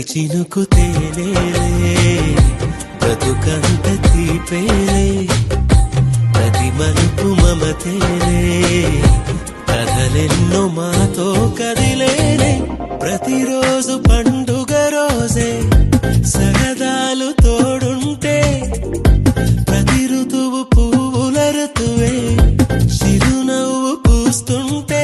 చినుకు తేలేలే బ్రతుకంత తీపేలే ప్రతి మలుపు మమతేలే కథలెన్నో మాతో కదిలేలే ప్రతిరోజు పండుగ రోజే సరదాలు తోడుంటే ప్రతి ఋతువు పువ్వుల ఋతువే చిరునవ్వు పూస్తుంటే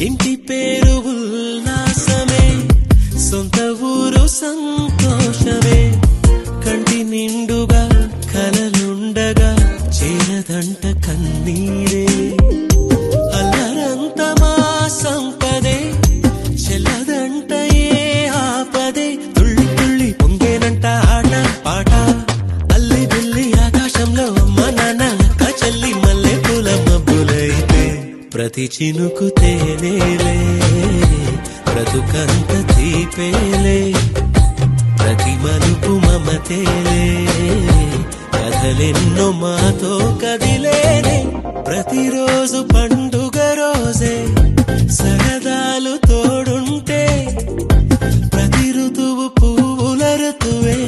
ఇంటి పేరు ఉల్లాసమే సొంత ఊరు సంతోషమే కంటి నిండుగా కలలుండగా చేరదంట కన్నీరే అల్లరంత మా సంపదే చెల్లదంట ఏ ఆపదే తుళ్ళి తుళ్ళి పొంగేనంట ఆట పాట అల్లి బిల్లి ఆకాశంలో అమ్మ నాన్న అక్క చెల్లి మల్లె పూల మబ్బులైతే ప్రతి చినుకు తేనేలే బ్రతుకంత తీపేలే ప్రతి మలుపు మమతేలే కథలెన్నో మాతో కదిలేనే ప్రతిరోజు పండుగ రోజే సరదాలు తోడుంటే ప్రతి ఋతువు పువ్వుల ఋతువే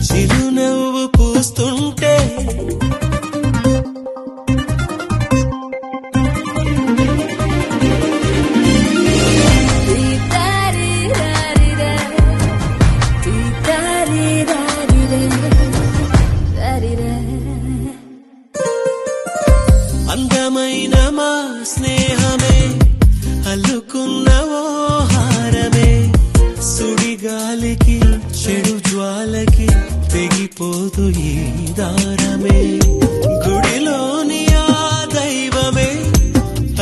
చిరునవ్వు పూస్తుంటే అందమైన మా స్నేహమే అల్లుకున్న ఓ హారమే సుడిగాలికి చెడు జ్వాలకి తెగిపోతూ ఈ దారమే గుడిలోని ఆ దైవమే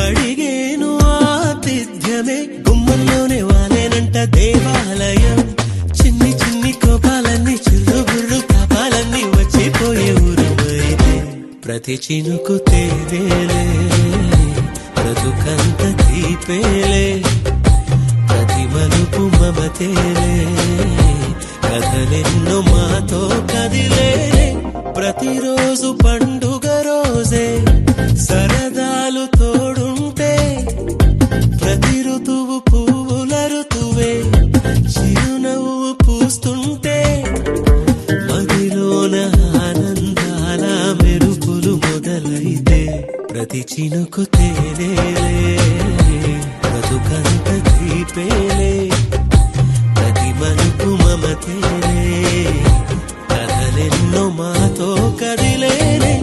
అడిగేను ఆతిథ్యమే గుమ్మంలోనే వాలేనంట దేవాలయం చిన్ని చిన్ని కోపాలన్నీ చిల్లు బుర్రు తాపాలన్నీ వచ్చిపోయే ఊరమైతే ప్రతి చినుకు తేనేలే బ్రతుకంత తీపేలే ప్రతి మలుపు మమతేలే కథలెన్నో మాతో కదిలేలే ప్రతిరోజు పండుగ రోజే సరదాలు తోడుంటే ప్రతి ఋతువు పువ్వుల ఋతువే చిరునవ్వు పూస్తుంటే మదిలోన ఆనందాల మెరుపులు మొదలైతే ప్రతి చినుకు తేనేలే బ్రతుకంత తీపేలే ప్రతి మలుపు మమతేలే కథలెన్నో మాతో కదిలేనే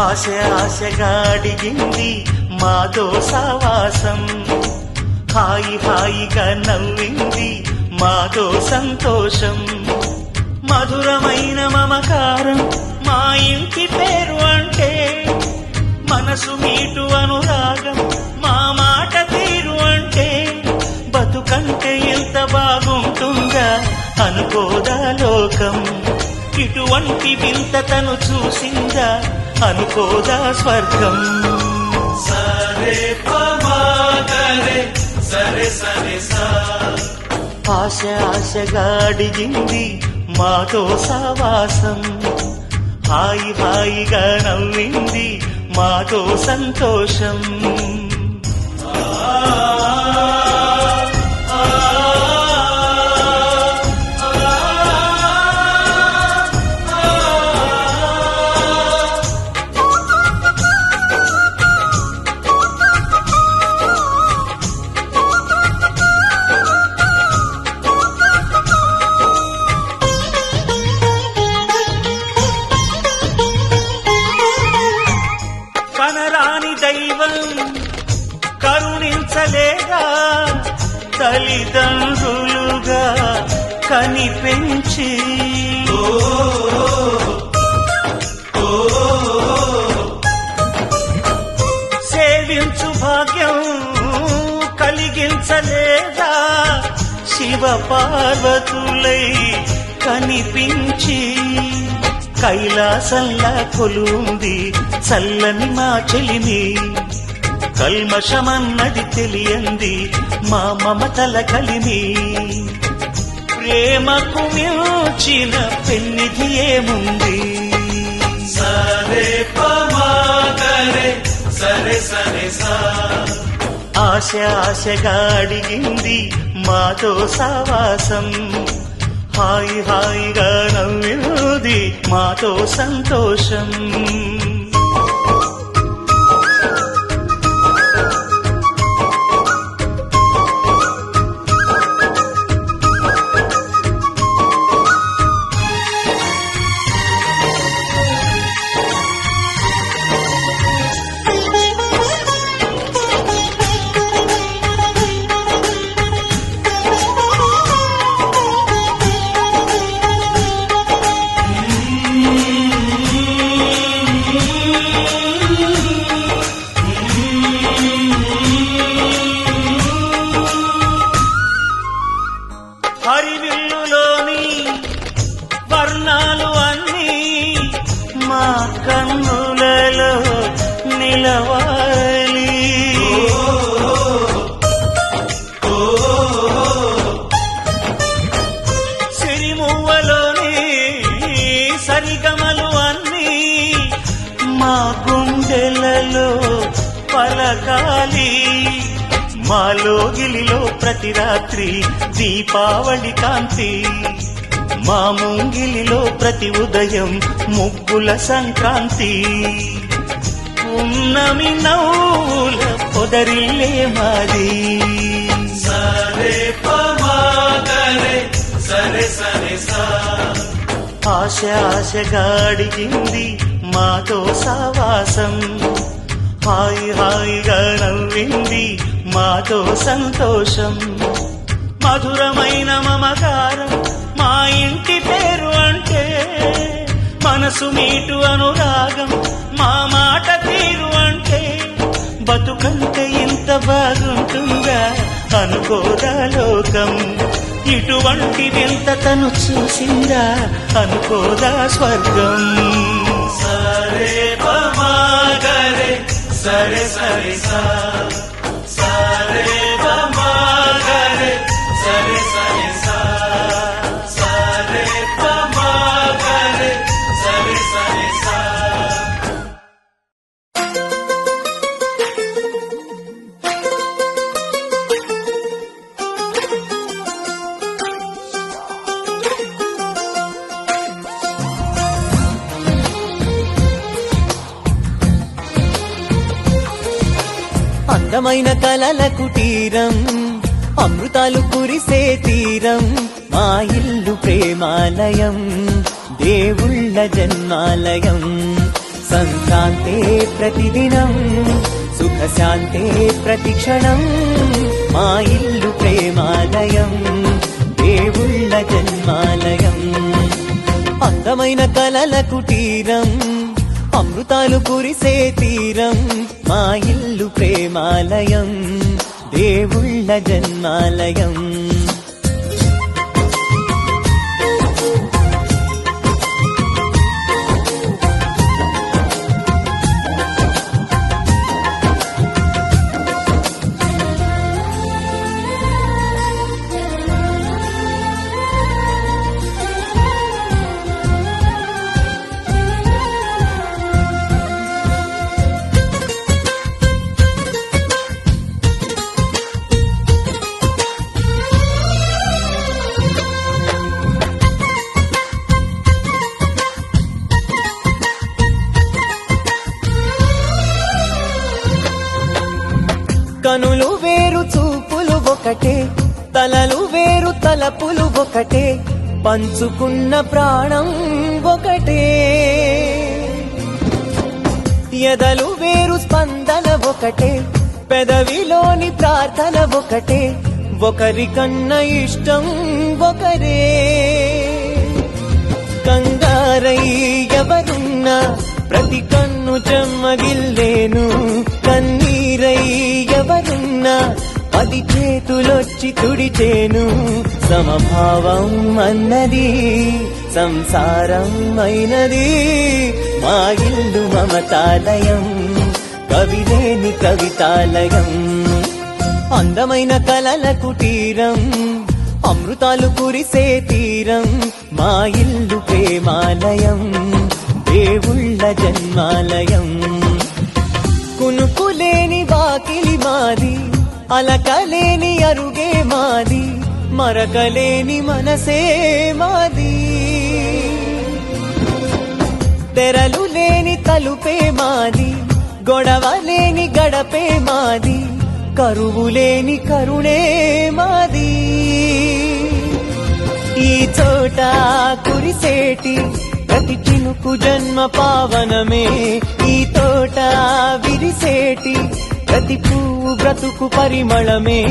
ఆశ ఆశగా అడిగింది మాతో సావాసం హాయి హాయిగా నవ్వింది మాతో సంతోషం మధురమైన మమకారం మా ఇంటి పేరు అంటే మనసు మీటు అనురాగం మా మాట తీరు అంటే బతుకంటే ఎంత బాగుంటుందా అనుకోదా లోకం ఇటువంటి వింత తను చూసిందా అనుకోదా స్వర్గం సరే పమాగరే సరే సరే సా ఆశ ఆశగా అడిగింది మాతో సావాసం హాయి హాయిగా నవ్వింది మాతో సంతోషం తల్లిదండ్రులుగా కనిపెంచి సేవించు భాగ్యం కలిగించలేదా శివ పార్వతులై కనిపించి కైలాసంలా కొలుంది చల్లని మా చెలిమి కల్మషమన్నది తెలియంది మా మమతల కలిమి ప్రేమకు మించిన పెన్నిధి ఏముంది సరే పమాగరే సరే సరే సా ఆశ ఆశగా అడిగింది మాతో సావాసం హాయి హాయిగా నవ్వింది మాతో సంతోషం హరివిల్లులోని వర్ణాలు అన్నీ మా కన్నులలో నిలవాలి సిరిమువ్వలోని సరిగమలు అన్నీ మా గుండెలలో పలకాలి మాలో గిలిలో ప్రతి రాత్రి దీపావళి కాంతి మా ముంగిలిలో ప్రతి ఉదయం ముగ్గుల సంక్రాంతి ఉన్నమి నవ్వుల పొదరిల్లే మాది సరే పమాగరే సరే సరే సా ఆశ ఆశగా అడిగింది మాతో సావాసం హాయి హాయిగా నవ్వింది మాతో సంతోషం మధురమైన మమకారం మా ఇంటి పేరు అంటే మనసు మీటు అనురాగం మా మాట తీరు అంటే బతుకంటే ఇంత బాగుంటుందా అనుకోదా లోకం ఇటువంటి వింత తను చూసిందా అనుకోదా స్వర్గం సరే పమాగరే సరే సరే సా సరే పమాగరే సరే సరే సా సరే పమాగరే సరే సరే సా అందమైన కలల కుటీరం అమృతాలు కురిసే తీరం మా ఇల్లు ప్రేమాలయం దేవుళ్ళ జన్మాలయం సంక్రాంతే ప్రతిదినం సుఖశాంతే ప్రతిక్షణం మా ఇల్లు ప్రేమాలయం దేవుళ్ళ జన్మాలయం అందమైన కలల కుటీరం అమృతాలు కురిసే తీరం మా ఇల్లు ప్రేమాలయం దేవుళ్ళ జన్మాలయం కనులు వేరు చూపులు ఒకటే తలలు వేరు తలపులు ఒకటే పంచుకున్న ప్రాణం ఒకటే ఎదలు వేరు స్పందన ఒకటే పెదవిలోని ప్రార్థన ఒకటే ఒకరికన్నా ఇష్టం ఒకరే. కంగారై ఎవరున్నా ప్రతి కన్ను చెమ్మగిల్లేను, కన్నీరై ఎవరున్నా 10 చేతులొచ్చి తుడిచేను. సమభావం అన్నది సంసారం అయినది, మా ఇల్లు మమతాలయం, కవిలేని కవితాలయం. అందమైన కలల కుటీరం, అమృతాలు కురిసే తీరం, మా ఇల్లు ప్రేమాలయం, దేవుళ్ళ జన్మాలయం. కునుకులేని వాకిలి మాది, అలకలేని అరుగే మాది, మరకలేని మనసే మాది. తెరలు లేని తలుపే మాది, గొడవ లేని గడపే మాది, కరువు లేని కరుణే మాది. ఈ చోట కురిసేటి ప్రతి చినుకు జన్మ పావనమే, ఈ తోట విరిసేటి ప్రతి పువ్వు బ్రతుకు పరిమళమే.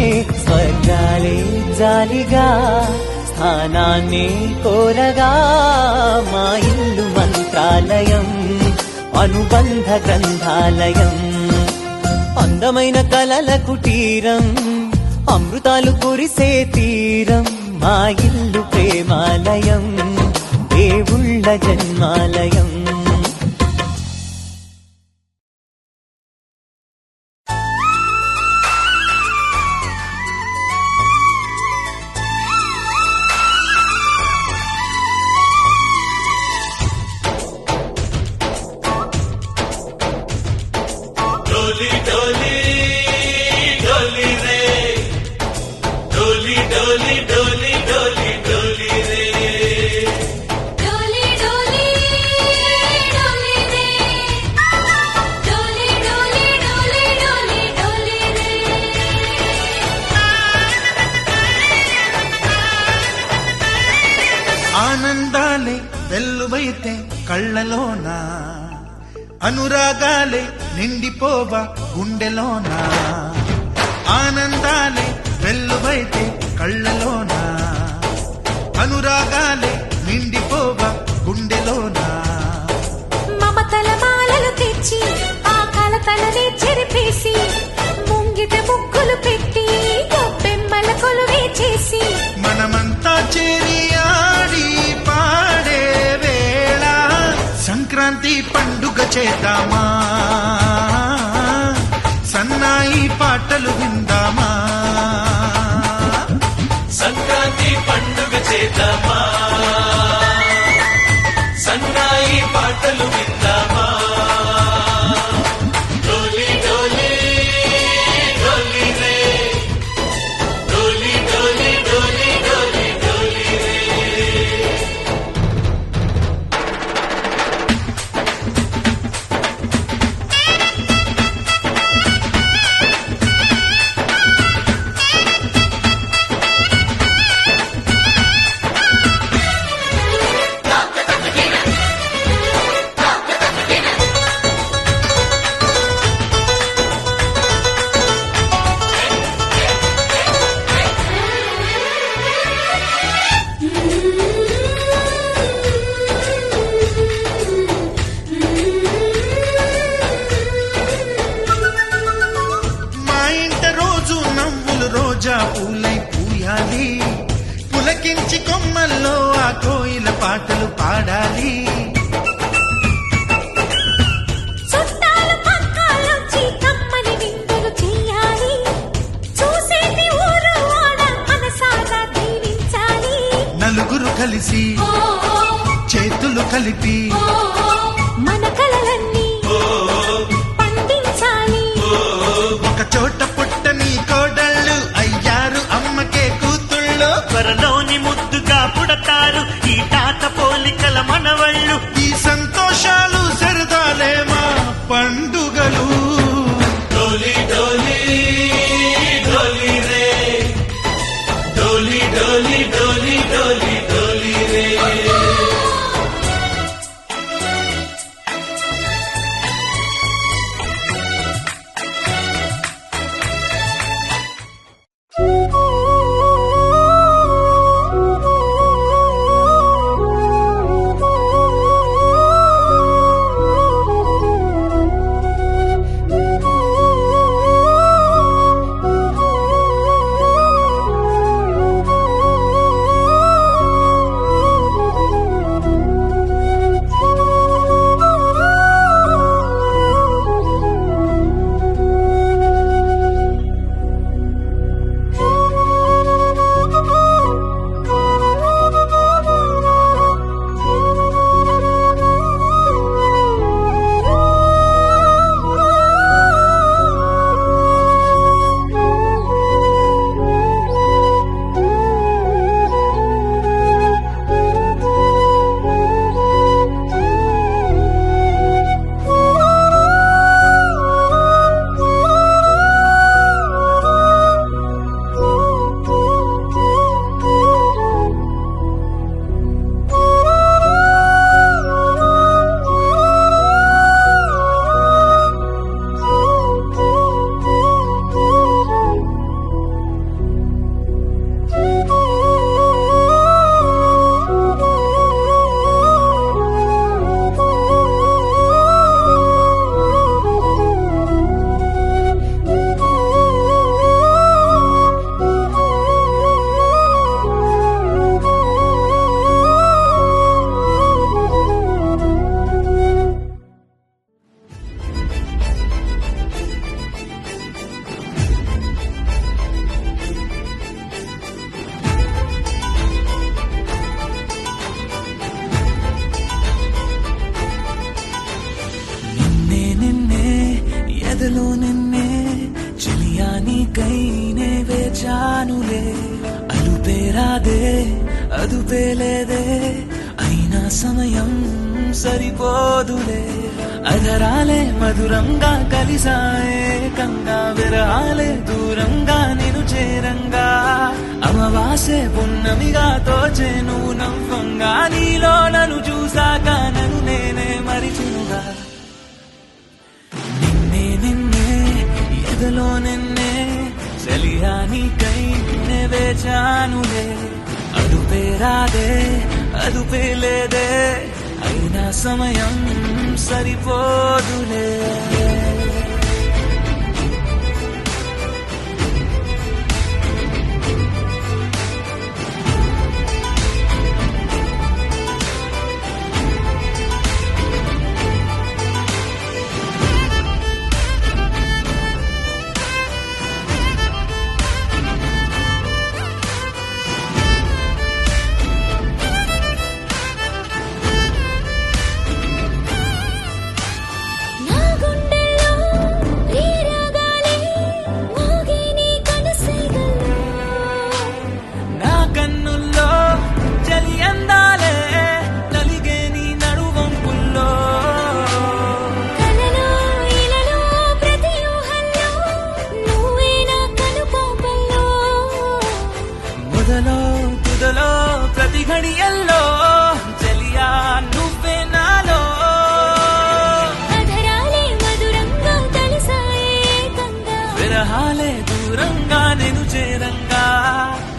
స్వర్గాలే జాలిగా స్థానాన్ని కోరగా, మా ఇల్లు మంత్రాలయం, అనుబంధ గ్రంథాలయం. అందమైన కలల కుటీరం, అమృతాలు కురిసే తీరం, మా ఇల్లు ప్రేమాలయం, దేవుళ్ళ జన్మాలయం. डोली डोली डोली रे, डोली डोली डोली डोली डोली रे, डोली डोली डोली रे, डोली डोली डोली डोली डोली रे. ఆనందాలే వెల్లువైతే కళ్ళలోన, అనురాగాలే నిండిపోవ గుండెలోన. ఆనందాలే వెల్లువైతే కళ్ళలోన, అనురాగాలే నిండిపోవ గుండెలోన. మమతల మాలలు తెచ్చి ఆ కలతలనే చెరిపేసి, ముంగిట ముగ్గులు పెట్టి గొప్పెమ్మల కొలువే చేసి, మనమంతా చేరి ఆడి పాడే వేళ సంక్రాంతి పండుగ చేద్దామా, సన్నాయి పాటలు విందామా. సంక్రాంతి పండుగ చేద్దామా, సన్నాయి పాటలు విందామా. డోలి డోలి డోలి రే, డోలి డోలి డోలి డోలి డోలి రే. మా ఇంట రోజు నవ్వులు రోజా పూలై పూయాలి, పులకించి కొమ్మల్లో ఆ కోయిల పాటలు పాడాలి. చుట్టాలు పక్కాలొచ్చి కమ్మని విందులు చెయ్యాలి, చూసేటి ఊరు వాడ మనసారా దీవించాలి. నలుగురు కలిసి చేతులు కలిపి మన కలలన్నీ పండించాలి. ఒక చోట పుట్టని కోడళ్ళు అయ్యారు అమ్మకే కూతుళ్ళు. త్వరలోని ముద్దుగా పుడతారు ఈ తాత పోలికల మనవళ్ళు. ఈ సంతోషాలు సరదాలే మా పండుగలు. डोली डोली डोली रे, डोली डोली डोली डोली डोली रे. రాదే అదుపే లేదే అయినా సమయం సరిపోదులే అధరాలే మధురంగా కలిసాయే కంగా విరహాలే దూరంగా నేను చేరంగా అమవాసే పున్నమిగా తోచే నువ్వు నవ్వంగా నీలో నన్ను చూసాక నన్ను నేనే మరిచినుగా నిన్నే నిన్నే ఎదలో నిన్నే చలియా నీకై నే వేచానులే అదుపే రాదే అదుపే లేదే అయినా సమయం సరిపోదులే నా గుండెల్లో ఈ రాగాలే మోగే నీ కనుసైగల్లో నా కన్నుల్లో చలి అందాలే నలిగే నీ నడువంపుల్లో కలలో ఇలలో ప్రతి ఊహల్లో నువ్వే నా కనుపాపల్లో మొదలో తుదలో ప్రతి ఘడియల్లో చలియా నువ్వే నాలో అధరాలే మధురంగా కలిసాయే కంగా విరహాలే దూరంగా నేను చేరంగా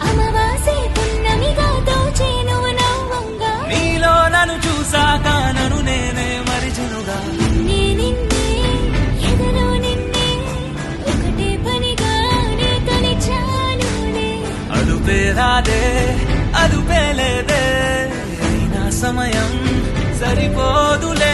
అమవాసే పున్నమిగా దోచే నువ్వు నవ్వంగా నీలో నన్ను చూసాక నన్ను నేనే మరిచినుగా నిన్నే నిన్నే ఎదలో నిన్నే ఒకటే పనిగా నే తలిచానులే అదుపే రాదే అదుపే లేదే అయినా సమయం సరిపోదులే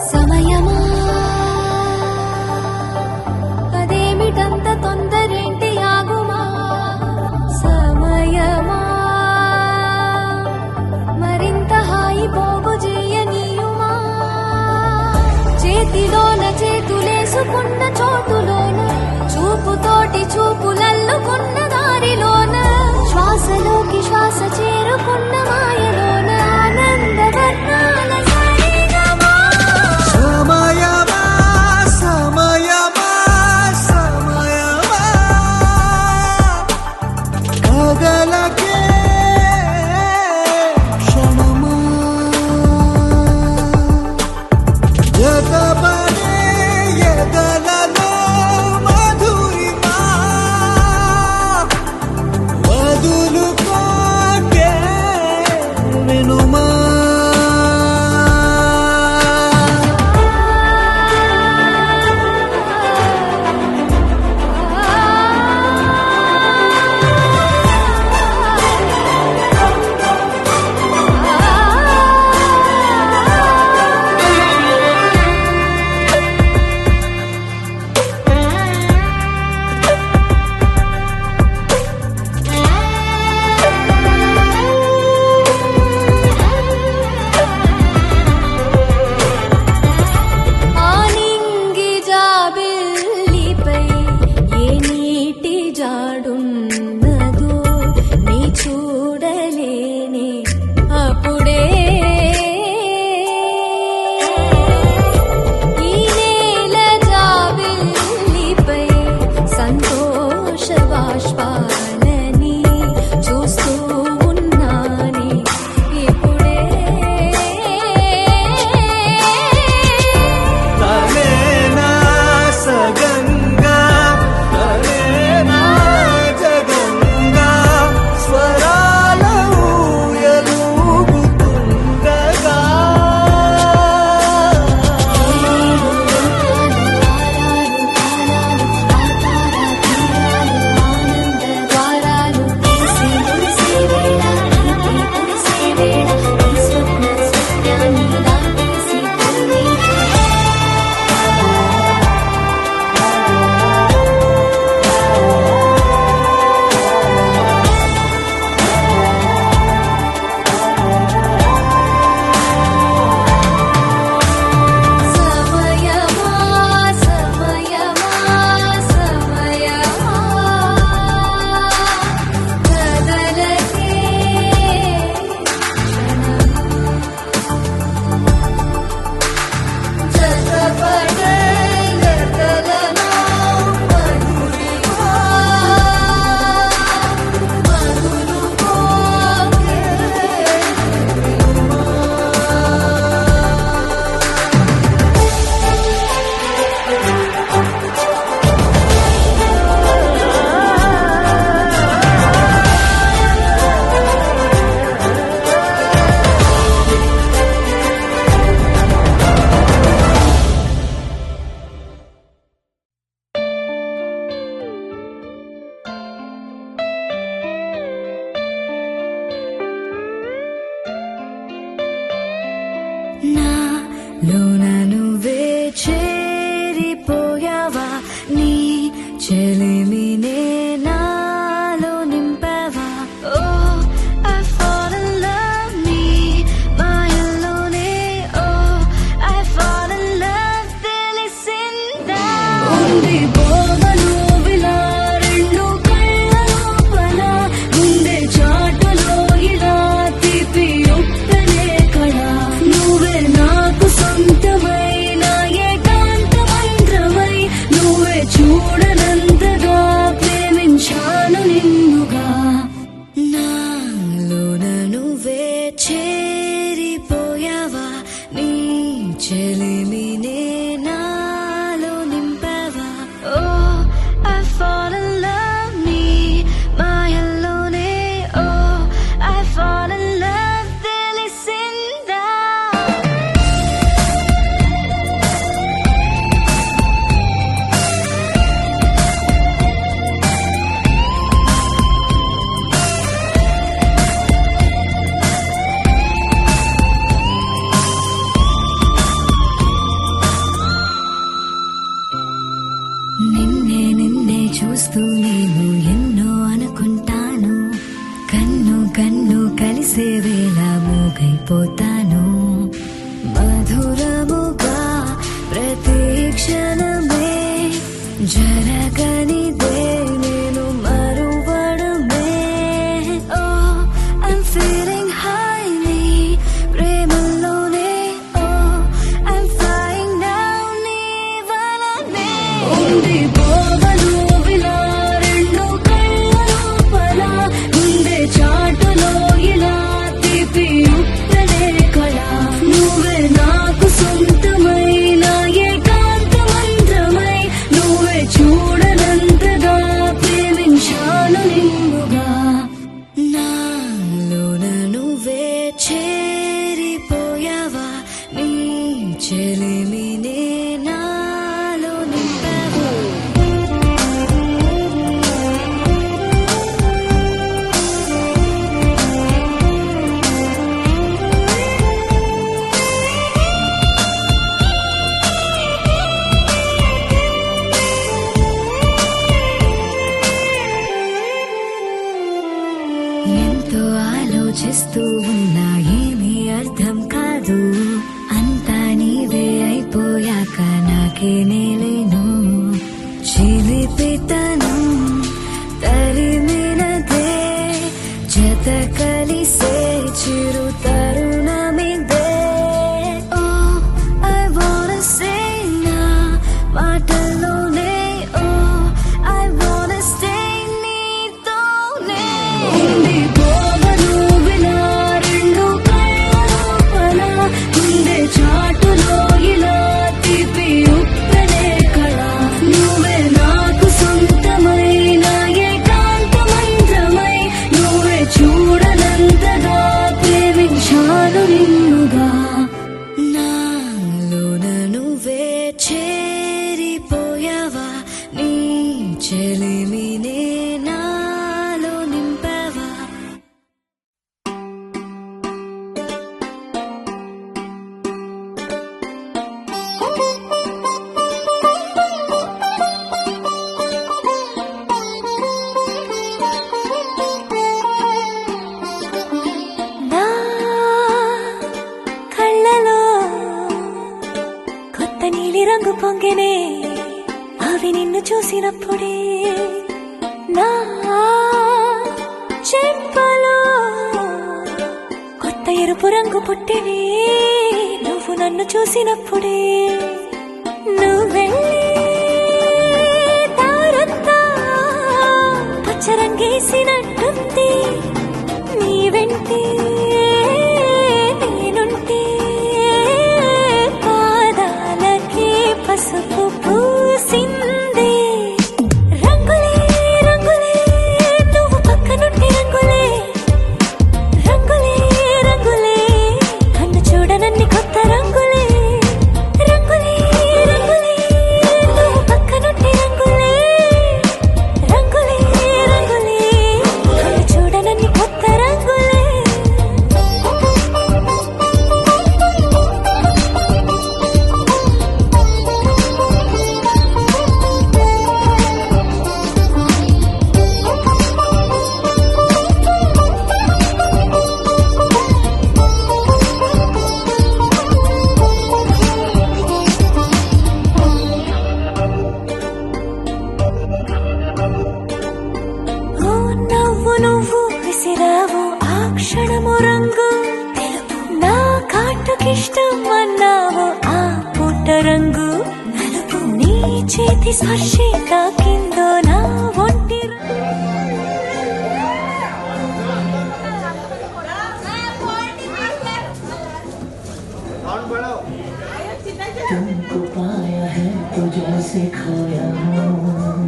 సమయమా అదేమిటంత తొందరేంటి ఆగుమా సమయమా మరింత హాయి పోగు చేయనీయుమా చేతిలోన చేతులేసుకున్న చోటులోన చూపుతోటి చూపులల్లుకున్న దారిలోన శ్వాసలోకి శ్వాస చేరుకున్న మాయలోన ఆనందవర్ణాల సరిగమా సమయమా సమయమా సమయమా కదలకే క్షణమా జతపడే ఎదలలో మధురిమా వదులుకోకే నాలోన నువ్వే చేరిపోయావా నీ చెలిమినే నాలో నింపావా ఓ I fall in love నీ మాయల్లోనే ఓ I fall in love తెలిసిందా ఉంది బోధను విలా రెండు కళ్ళ లోపల ఉండే చాటులో ఇలా తీపి ఉప్పనే కళ నువ్వే నాకు సొంతమైన ఏకాంత మంత్రమై నువ్వే చూడనంతగా ప్రేమించాను నిన్నుగా నాలోన నువ్వే చేరిపోయావా నీ చెలిమినే నాలో నింపావా ఓ I fall in love నీ మాయల్లోనే ఓ I fall in love తెలిసిందా నిన్నే చూస్తూ నేను ఎన్నో అనుకుంటాను కన్ను కలిసే వేళ మూగైపోతాను మధురముగా ప్రతి క్షణమే జరగనిదే నేను మరువడమే ఓ I'm feeling high నీ ప్రేమలోనే ఓ I'm flying down నీ వలనే ఉంది బోధను విలా రెండు కళ్ళ లోపల ఉండే చాటులో ఇలా తీపి ఉప్పనే కళ నువ్వే నాకు సొంతమైన ఏకాంత మంత్రమై నువ్వే చూడనంతగా ప్రేమించాను నిన్నుగా నాలోన నువ్వే చేరిపోయావా నీ చెలిమినే నాలో నింపావా ఎంతో ఆలోచిస్తూ ఉన్నా ఏమీ అర్థం కాదు అంతా నీవే అయిపోయాక నాకే నేలేను చిలిపితనం తరిమినదే జత కలిసే చిరు తరుణమిదే ఓ I wanna say నా మాటల్లోనే ఓ I wanna stay నీతోనే ఉంది బోధను విలా రెండు కళ్ళ లోపల ఉండే చాటులో ఇలా తీపి ఉప్పనే కళ నువ్వే నాకు సొంతమైన ఏకాంత మంత్రమై నువ్వే చూడనంతగా ప్రేమించాను నిన్నుగా నాలోన నువ్వే చేరిపోయావా నీ చెలిమినే నాలో నింపావా నా కళ్ళలో కొత్త నీలి రంగు పొంగెనే అవి నిన్ను చూసినప్పుడే నా చెంపలో కొత్త ఎరుపు రంగు పుట్టినే నువ్వు నన్ను చూసినప్పుడే నువ్వెళ్ళి దారంతా పచ్చరంగేసినట్టుంది నీ వెంటే నేనుంటే పాదాలకే పసుపు పూసిందే రంగులే రంగులే నువ్వు పక్కనుంటే రంగులే రంగులే రంగులే కన్ను చూడనన్ని కొత్త రంగులే రంగులే రంగులే నువ్వు పక్కనుంటే రంగులే రంగులే రంగులే కన్ను చూడనన్ని కొత్త రంగులే కాటుకిష్టం అన్నావు ఆ పుట్ట రంగు నలుపు నీ చేతి స్పర్శే తాకిందో నా ఒంటి तुमको पाया है तो जैसे खोया हूँ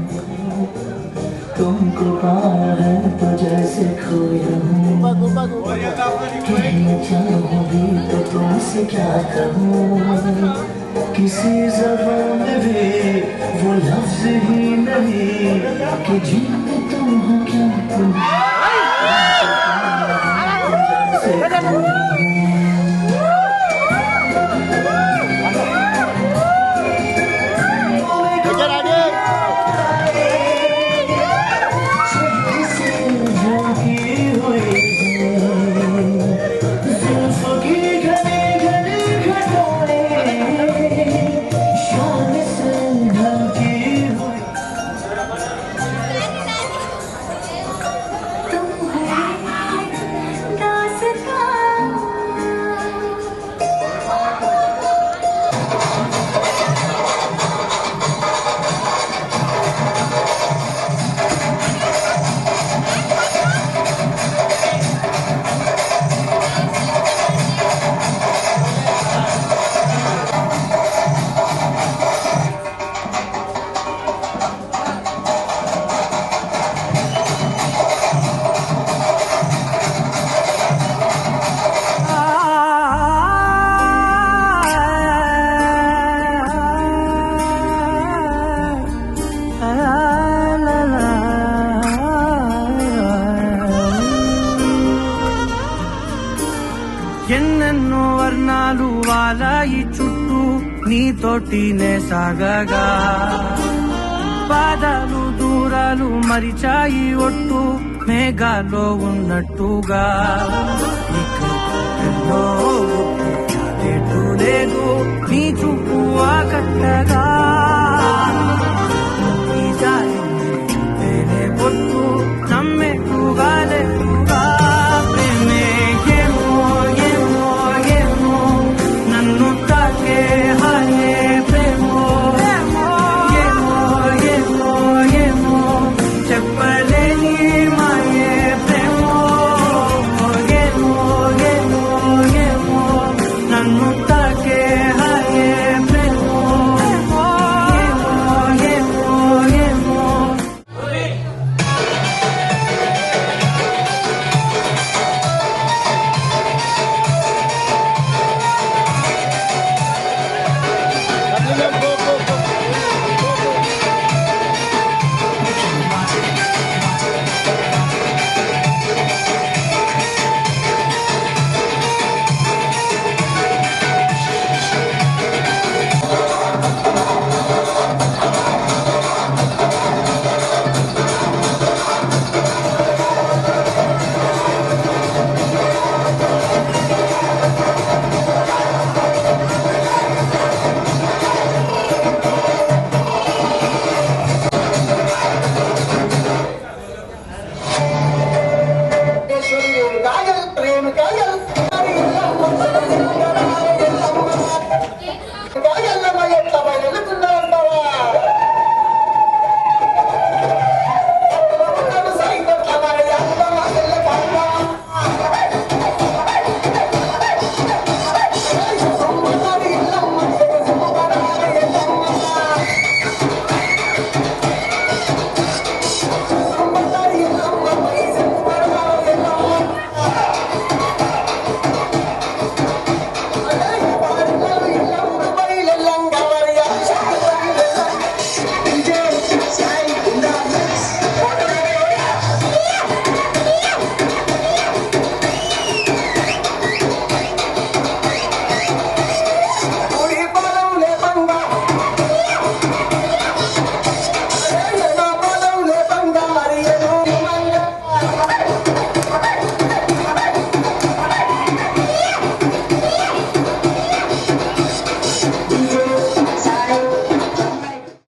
तुमको पाया है तो जैसे खोया हूँ कहना चाहूँ भी तो तुमसे क्या कहूँ किसी ज़बान में भी वो लफ्ज़ ही नहीं कि जिनमें तुम हो क्या तुम जैसे खोया हूँ ఎన్నెన్నో వర్ణాలు వాలాయి చుట్టూ నీతోటినే సాగగా పాదాలు దూరాలు మరిచాయి ఒట్టు మేఘాలో ఉన్నట్టుగా ఇక